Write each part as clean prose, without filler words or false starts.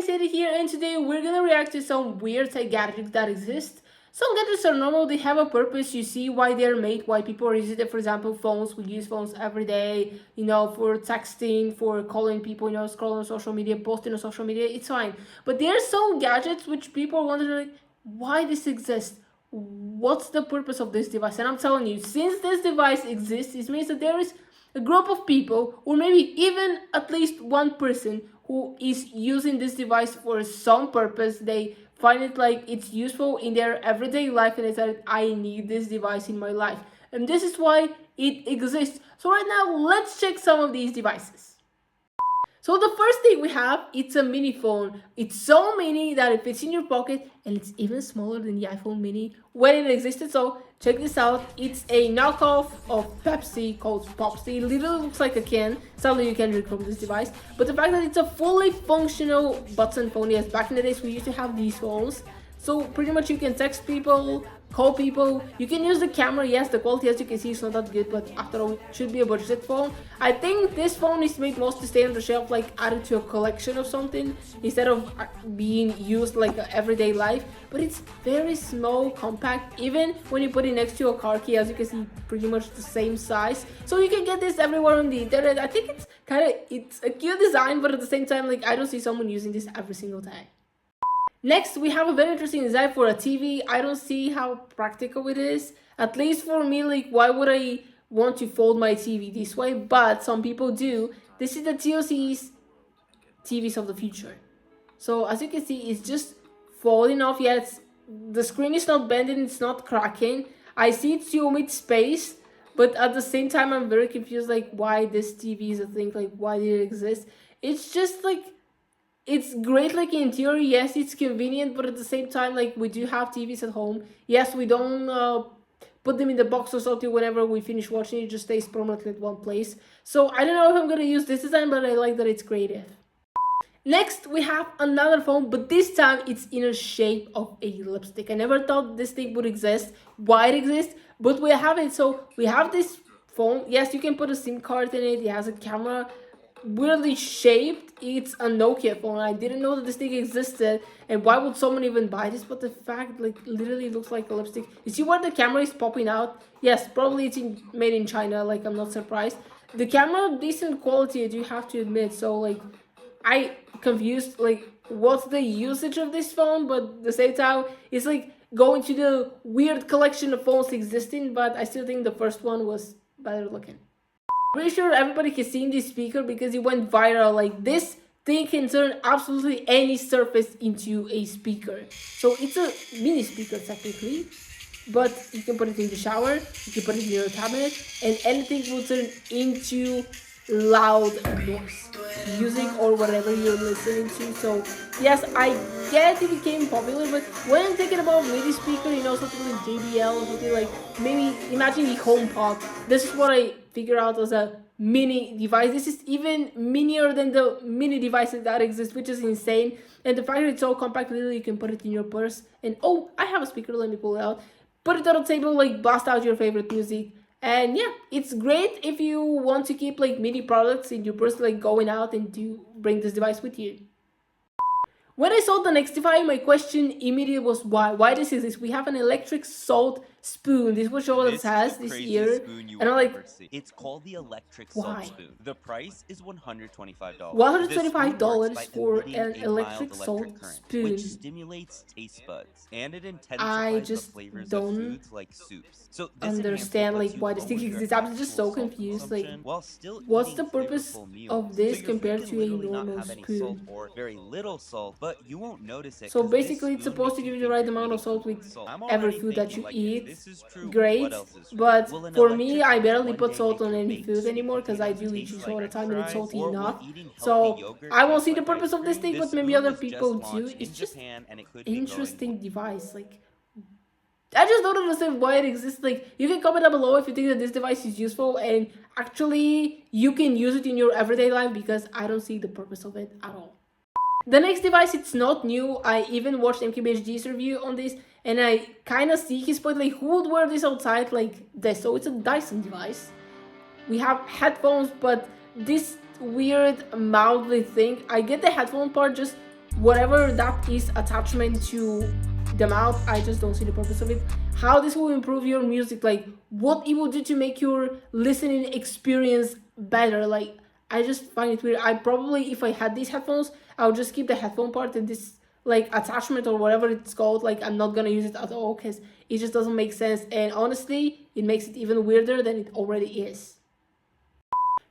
City here, and today we're gonna react to some weird tech gadgets that exist. Some gadgets are normal, they have a purpose, you see why they're made, why people use it. For example, phones, we use phones every day, for texting, for calling people, scrolling on social media, posting on social media, it's fine. But there are some gadgets which people wonder, like, why this exists? What's the purpose of this device? And I'm telling you, since this device exists, it means that there is a group of people, or maybe even at least one person who is using this device for some purpose. They find it like it's useful in their everyday life and they said, I need this device in my life. And this is why it exists. So right now, let's check some of these devices. So the first thing we have, it's a mini phone. It's so mini that it fits in your pocket, and it's even smaller than the iPhone mini when it existed. So check this out. It's a knockoff of Pepsi called Popsi. It literally looks like a can. Sadly, you can drink from this device. But the fact that it's a fully functional button phone, yes, back in the days we used to have these phones. So pretty much you can text people, call people, you can use the camera. Yes, the quality, as you can see, is not that good, but after all, it should be a budget phone. I think this phone is made most to stay on the shelf, like added to a collection of something, instead of being used like everyday life. But it's very small, compact, even when you put it next to a car key, as you can see, pretty much the same size. So you can get this everywhere on the internet. I think it's a cute design, but at the same time, like, I don't see someone using this every single day. Next, we have a very interesting design for a TV. I don't see how practical it is. At least for me, like, why would I want to fold my TV this way? But some people do. This is the TLC's TVs of the future. So as you can see, it's just folding off. Yeah, the screen is not bending, it's not cracking. I see it's to omit space, but at the same time, I'm very confused, like, why this TV is a thing, like, why did it exist? It's just like, it's great, like, in theory. Yes, it's convenient, but at the same time, like, we do have TVs at home. Yes, we don't put them in the box or something. Whenever we finish watching, it just stays permanently at one place. So I don't know if I'm gonna use this design, but I like that it's creative. Next, we have another phone, but this time it's in a shape of a lipstick. I never thought this thing would exist, why it exists, but we have it. So we have this phone. Yes, you can put a SIM card in it. It has a camera, weirdly shaped. It's a Nokia phone. I didn't know that this thing existed, and why would someone even buy this? But the fact, like, literally looks like a lipstick. You see where the camera is popping out? Yes, probably it's made in China. Like, I'm not surprised. The camera, decent quality, I do have to admit. So, like, I confused, like, what's the usage of this phone, but at the same time, it's like going to the weird collection of phones existing, but I still think the first one was better looking. Pretty sure everybody has seen this speaker because it went viral. Like, this thing can turn absolutely any surface into a speaker. So it's a mini speaker technically, but you can put it in the shower, you can put it in your cabinet, and anything will turn into loud noise, music or whatever you're listening to. So yes, I guess it became popular, but when I'm thinking about mini speaker, something like JBL or something, like, maybe imagine the HomePod. This is what I figure out as a mini device. This is even minier than the mini devices that exist, which is insane. And the fact that it's so compact, literally you can put it in your purse, and oh, I have a speaker, let me pull it out, put it on the table, like, blast out your favorite music. And yeah, it's great if you want to keep, like, mini products in your purse, like, going out and to bring this device with you. When I saw the Nextify, my question immediately was why? Why this is this? We have an electric salt spoon. This was what it has this year. And I'm like, it's called the electric why? salt spoon. The price is $125. $125 for an electric salt spoon. Which stimulates taste buds, and it intensifies I just the flavors don't of foods like soups. So understand, like, why this thing exists. I'm just so confused. Like, what's the purpose of this compared to a normal spoon? Or very little salt, but you won't notice it. So basically, it's supposed to give you the right amount of salt with every food that you eat. Great, but for me, I barely put salt on any food anymore because I do eat cheese all the time and it's salty enough. So I won't see the purpose of this thing, but maybe other people do. It's just an interesting device. Like, I just don't understand why it exists. Like, you can comment down below if you think that this device is useful and actually you can use it in your everyday life, because I don't see the purpose of it at all. The next device, it's not new. I even watched MKBHD's review on this, and I kind of see his point, like, who would wear this outside like this? So it's a Dyson device. We have headphones, but this weird mouthy thing, I get the headphone part, just whatever that is attachment to the mouth, I just don't see the purpose of it. How this will improve your music, like what it will do to make your listening experience better. Like I just find it weird. I probably, if I had these headphones, I would just keep the headphone part and this like attachment or whatever it's called. Like I'm not gonna use it at all because it just doesn't make sense. And honestly, it makes it even weirder than it already is.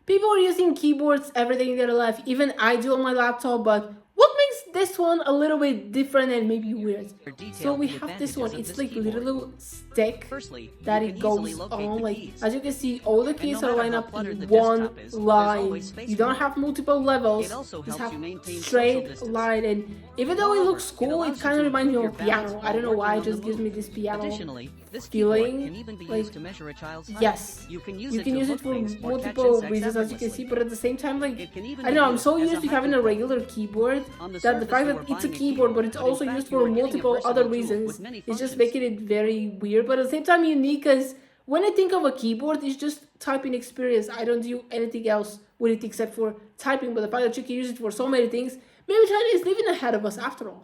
People are using keyboards every day in their life. Even I do on my laptop, but what makes this one a little bit different and maybe weird? So we have this one. It's like a little stick that it goes on. Like as you can see, all the keys are lined up in one line. You don't have multiple levels. You just have straight line. And even though it looks cool, it kind of reminds me of piano. I don't know why. It just gives me this piano feeling. Like yes, you can use it for multiple reasons, as you can see. But at the same time, like I don't know, I'm so used to having a regular keyboard that the fact that it's a keyboard but it's also used for multiple other reasons is just making it very weird, but at the same time unique, because when I think of a keyboard, it's just typing experience. I don't do anything else with it except for typing, but the fact that you can use it for so many things, maybe China is living ahead of us after all.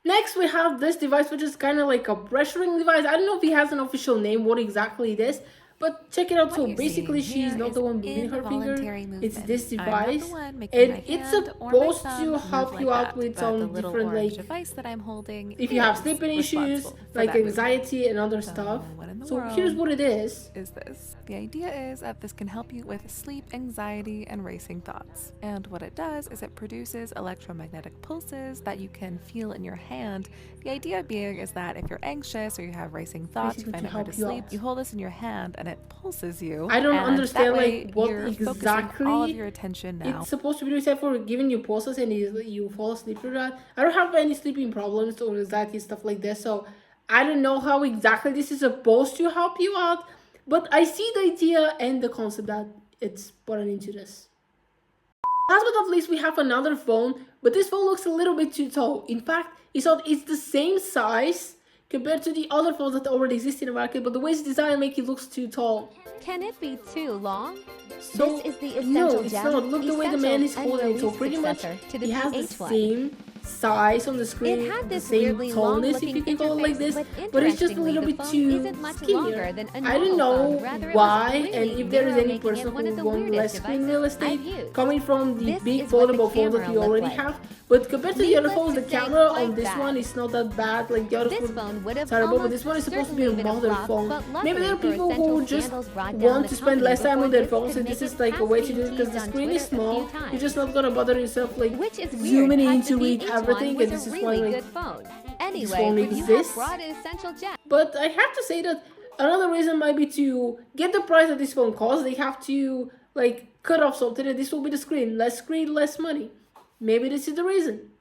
Next, we have this device, which is kind of like a pressuring device. I don't know if it has an official name, what exactly it is, but check it out. So basically, she's not the one moving her finger. It's this device, and it's supposed to help you out with some different, like, if you have sleeping issues, like anxiety and other stuff. So here's what it is. The idea is that this can help you with sleep, anxiety, and racing thoughts. And what it does is it produces electromagnetic pulses that you can feel in your hand. The idea being is that if you're anxious or you have racing thoughts, you find it hard to sleep, you hold this in your hand and it pulses you. I don't understand like what you're exactly all of your attention now. It's supposed to be except for giving you pulses and you fall asleep for that. I don't have any sleeping problems or anxiety stuff like this, so I don't know how exactly this is supposed to help you out, but I see the idea and the concept that it's put into this. Last but not least, we have another phone, but this phone looks a little bit too tall. In fact, it's the same size compared to the other phones that already exist in the market, but the way it's designed makes it look too tall. Can it be too long? So, this is the essential no, it's gem, not. Look the way the man is essential holding it. So and pretty much, successor to the he has the PH1. same size on the screen, It had the this same weirdly tallness, if long-looking you can call it like this, interface, but it's just a little the bit phone too isn't much skinnier. longer than a I don't normal know phone. Rather, it was why, really and if there is narrow, any making it person one of who the wants weirdest less screen real devices estate I've used. coming from the This big is what the foldable phone that camera we looked already like. have, but compared to the other Needless phones, the to say, camera on quite this bad. one is not that bad. Like the other This phone phone would have terrible, but almost this one is supposed to be a certainly been a modern flop, phone. but Maybe there are luckily for people who essential just scandals brought down want the to spend company less time on before their this phones, could and make this it is like a past way to being do it because the teased on screen is Twitter a few small. You're times. just not gonna bother yourself like Which is weird, zooming as into the it, PH1 everything, was and this a is really why like good phone. Anyway, phone would you exists. have brought an essential gem? But I have to say that another reason might be to get the price that this phone costs, they have to like cut off something, and this will be the screen, less money. Maybe this is the reason.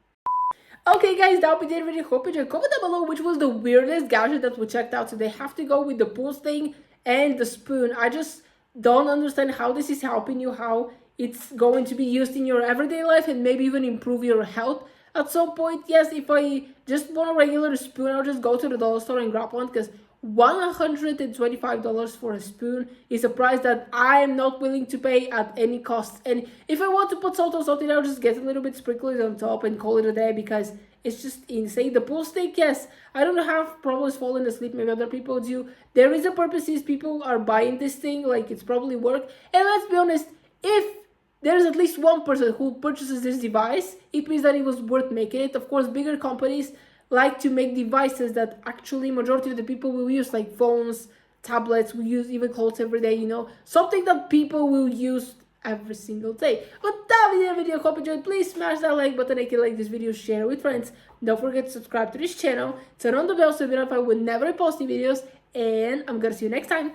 Okay guys, that'll be the video. Hope you enjoyed. Comment down below which was the weirdest gadget that we checked out today. Have to go with the pulse thing and the spoon. I just don't understand how this is helping you, how it's going to be used in your everyday life and maybe even improve your health at some point. Yes, if I just want a regular spoon, I'll just go to the dollar store and grab one, because $125 for a spoon is a price that I'm not willing to pay at any cost. And if I want to put salt on something, I'll just get a little bit sprinkled on top and call it a day, because it's just insane. The pool stick, yes, I don't have problems falling asleep, maybe other people do. There is a purpose, is people are buying this thing, like it's probably work. And let's be honest, if there's at least one person who purchases this device, it means that it was worth making it. Of course, bigger companies like to make devices that actually majority of the people will use, like phones, tablets, we use even clothes every day, you know, something that people will use every single day. But that was the video. Hope you enjoyed. Please smash that like button if you like this video, share it with friends. Don't forget to subscribe to this channel, turn on the bell so you'll be notified whenever I post new videos, and I'm gonna see you next time.